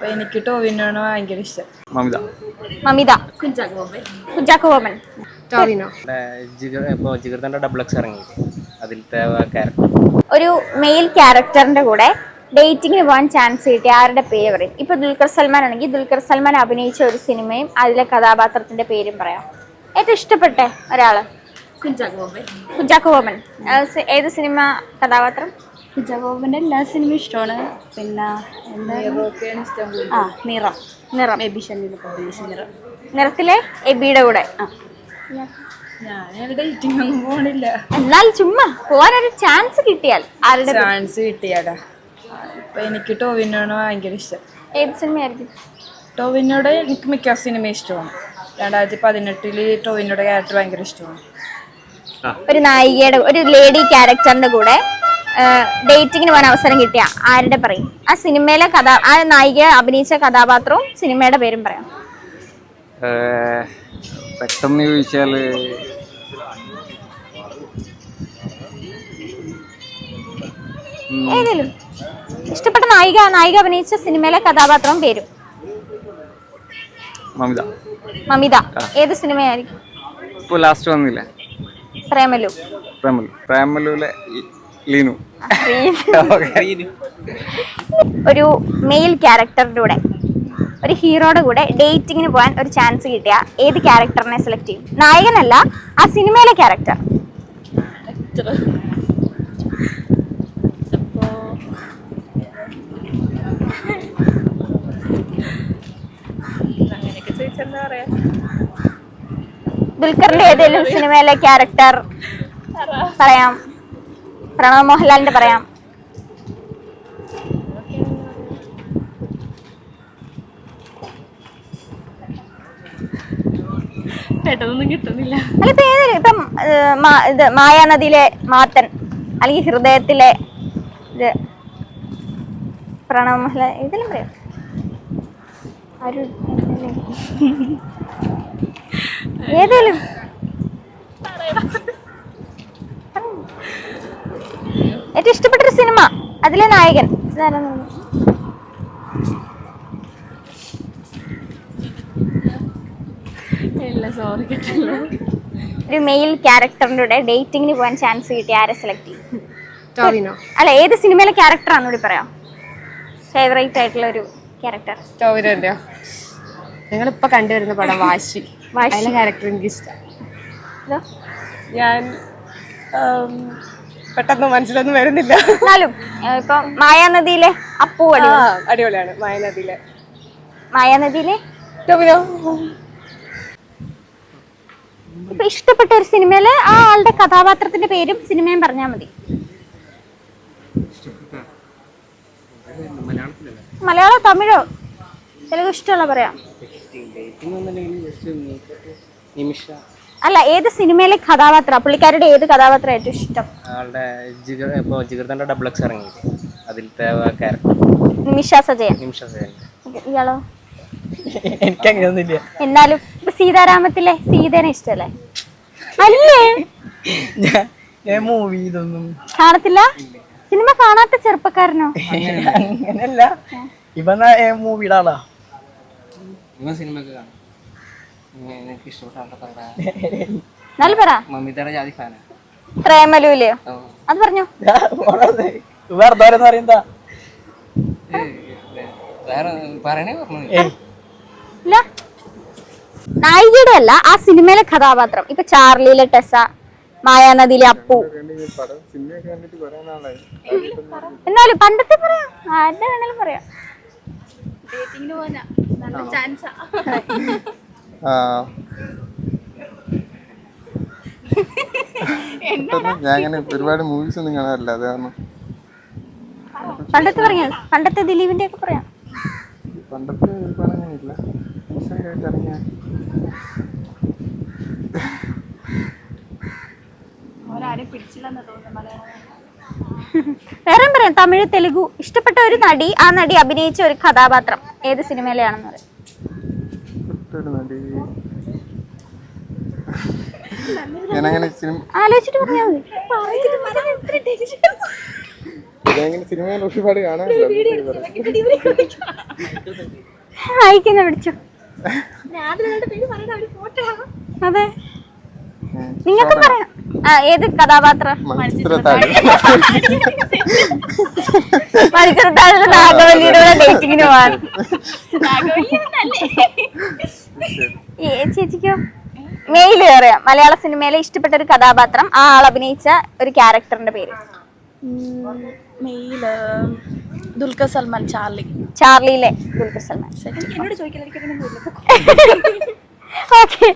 എനിക്ക് ടോവിനോണ് ഭയങ്കര ഇഷ്ടം. മമിത. മമിത. കുഞ്ചാക്കോ ബോബൻ. ടോവിനോ. ജിഗർദണ്ഡ ഡബിൾ എക്സ് ഇറങ്ങിയില്ലേ, അതിലത്തെ ക്യാരക്ടർ. ഒരു മെയിൽ ക്യാരക്ടറിന്റെ കൂടെ ഡേറ്റിങ്ങിന് പോകാൻ ചാൻസ് കിട്ടിയ ആരുടെ പേര് പറയും? ഇപ്പൊ ദുൽഖർ സൽമാൻ ആണെങ്കിൽ ദുൽഖർ സൽമാൻ അഭിനയിച്ച ഒരു സിനിമയും അതിലെ കഥാപാത്രത്തിന്റെ പേരും പറയാം. ഏറ്റവും ഇഷ്ടപ്പെട്ട ഒരാള്? കുഞ്ചാക്കോ ബോബൻ. ഏത് സിനിമ കഥാപാത്രം? കുഞ്ചാക്കോ ബോബന്റെ എല്ലാ സിനിമയും ഇഷ്ടമാണ്. പിന്നെ നിറം നിറം നിറം നിറത്തിലെ എബിയുടെ കൂടെ. ഞാൻ ഡേറ്റിംഗ് ഒന്നും പോണില്ല. എന്നാൽ ചുമ്മാ പോവാനൊരു ചാൻസ് കിട്ടിയാൽ ആരുടെ ചാൻസ് കിട്ടിയാടാ. ഇപ്പൊ എനിക്ക് ടോവിനോണ് ഭയങ്കര ഇഷ്ടം. ഏത് സിനിമയായിരിക്കും? ടോവിനോടെ എനിക്ക് മിക്ക സിനിമ ഇഷ്ടമാണ്. 2018 ടോവിനോടെ ക്യാരക്ടർ ഭയങ്കര ഇഷ്ടമാണ്. ഒരു നായികയുടെ ഒരു ലേഡി ക്യാരക്ടറിന്റെ കൂടെ ഡേറ്റിങ്ങിന് പോകാൻ അവസരം കിട്ടിയ ആരുടെ പറയും? ആ സിനിമയിലെ ആ നായിക അഭിനയിച്ച കഥാപാത്രവും സിനിമയുടെ പേരും പറയാം. പെട്ടെന്ന് ചോദിച്ചാല് ഏതെങ്കിലും ഇഷ്ടപ്പെട്ട നായിക അഭിനയിച്ച സിനിമയിലെ കഥാപാത്രവും പേരും. മമിത. മമിത. ഏത് സിനിമയായിരിക്കും? ഇപ്പൊ ലാസ്റ്റ് വന്നില്ല, പ്രേമലു. പ്രേമലുലെ ലീനു. ഒരു മെയിൽ ക്യാരക്ടറിന്റെ കൂടെ ഒരു ഹീറോയുടെ കൂടെ ഡേറ്റിങ്ങിന് പോകാൻ ഒരു ചാൻസ് കിട്ടിയ ഏത് ക്യാരക്ടറിനെ സെലക്ട് ചെയ്യും? നായകനല്ല, ആ സിനിമയിലെ ക്യാരക്ടർ. ദുൽഖറിന്റെ ഏതെങ്കിലും സിനിമയിലെ ക്യാരക്ടർ പറയാം. പ്രണവ് മോഹൻലാലിന്റെ പറയാം. പെട്ടെന്നൊന്നും കിട്ടുന്നില്ല. അല്ല ഇപ്പൊ ഏതൊരു ഇപ്പം ഇത് മായാനദിയിലെ മാത്തൻ അല്ലെങ്കിൽ ഹൃദയത്തിലെ ഇത് പ്രണവ് മോഹൻലാൽ ഇതെല്ലാം പറയാം. ഏതേലും ഏറ്റവും ഇഷ്ടപ്പെട്ടൊരു സിനിമ അതിലെ നായകൻ ഒരു മെയിൽ ക്യാരക്ടറിന്റെ കൂടെ ഡേറ്റിങ്ങിന് പോകാൻ ചാൻസ് കിട്ടി ആരെ സെലക്ട് ചെയ്യും? ടോവിനോ. അല്ല ഏത് സിനിമയിലെ ക്യാരക്ടർ ആണെന്നൂടി പറയാം. ഫേവറേറ്റ് ആയിട്ടുള്ള ഒരു ക്യാരക്ടർ. ടോവിനോന്റെ ഞങ്ങളിപ്പോ കണ്ടുവരുന്ന പടം വാശി. അതിലെ ക്യാരക്ടർ എനിക്ക് ഇഷ്ടം. ഞാൻ പെട്ടെന്ന് മനസ്സിലൊന്നും വരുന്നില്ല. എന്നാലും ഇപ്പൊ മായാനദിയിലെ അപ്പു അടിപൊളിയാണ്. മായാനദിയിലെ ടോവിനോ. ഇപ്പൊ ഇഷ്ടപ്പെട്ട ഒരു സിനിമയില് ആ ആളുടെ കഥാപാത്രത്തിന്റെ പേരും സിനിമയും പറഞ്ഞാൽ മതി. മലയാളോ തമിഴോ തെലുഗു ഇഷ്ടമുള്ള പറയാം. അല്ല ഏത് സിനിമയിലെ കഥാപാത്രം, പുള്ളിക്കാരുടെ ഏത് കഥാപാത്രം ഏറ്റവും ഇഷ്ടം? ജിഗർദണ്ഡ ഡബിൾ എക്സ് ഇറങ്ങിയില്ലേ, അതിലത്തെ ക്യാരക്ടർ. നിമിഷ സജയൻ. ഇയാളോ? എനിക്കങ്ങനെയൊന്നുമില്ല. എന്നാലും ഇപ്പൊ സീതാരാമത്തിലെ സീതേനെ ഇഷ്ടല്ലേ? അല്ലേ മൂവി ഇതൊന്നും കാണത്തില്ല. സിനിമ കാണാത്ത ചെറുപ്പക്കാരനോ? അങ്ങനെയല്ല, ഇവ മൂവിയുടെ ആളാ. ഇവ സിനിമയൊക്കെ കാണും. എനിക്ക് ഇഷ്ടപ്പെട്ട മമിതയുടെ ജാതി ഫാനാ. പ്രേമലുലയോ? അത് പറഞ്ഞോ. നായികയുടെ അല്ല, ആ സിനിമയിലെ കഥാപാത്രം. ഇപ്പൊ ചാർലിയിലെ ടെസ, മായാനദിയിലെ അപ്പു. എന്നാലും പണ്ടത്തെ പറയാം, ആരുടെ വേണേലും പറയാം. ഞാൻ അങ്ങനെ ഒരുപാട് മൂവീസ് ഒന്നും കാണാറില്ല, അത് കാരണം. പണ്ടത്തെ പറയാം, പണ്ടത്തെ ദിലീപിന്റെ ഒക്കെ പറയാം. പണ്ടത്തെ പറയാനില്ല. വേറെ പറയാം. തമിഴ്, തെലുഗു. ഇഷ്ടപ്പെട്ട ഒരു നടി, ആ നടി അഭിനയിച്ച ഒരു കഥാപാത്രം ഏത് സിനിമയിലാണെന്ന് പറയും. ഞാനങ്ങനെ ആലോചിച്ചിട്ട് പറഞ്ഞാൽ മതി. ഞാൻ സിനിമയിൽ ഒരുപാട് കാണാറില്ല. വായിക്കുന്ന പിടിച്ചു. അതെ, നിങ്ങൾക്ക് പറയാം. ഏത് കഥാപാത്രം? മത്സരത്താഴ്. മത്സരത്താഴിലെ നാഗവല്ലിയുടെ ഡേറ്റിങ്ങിന് പോവാൻ. ചേച്ചിക്കോ? മെയില് പറയാം. മലയാള സിനിമയിലെ ഇഷ്ടപ്പെട്ട ഒരു കഥാപാത്രം, ആ ആൾ അഭിനയിച്ച ഒരു ക്യാരക്ടറിന്റെ പേര്. മെയില് ദുൽഖർ സൽമാൻ, ചാർലിയിലെ ദുൽഖർ സൽമാൻ. എന്നോട് ചോദിക്കാൻ ഓക്കെ.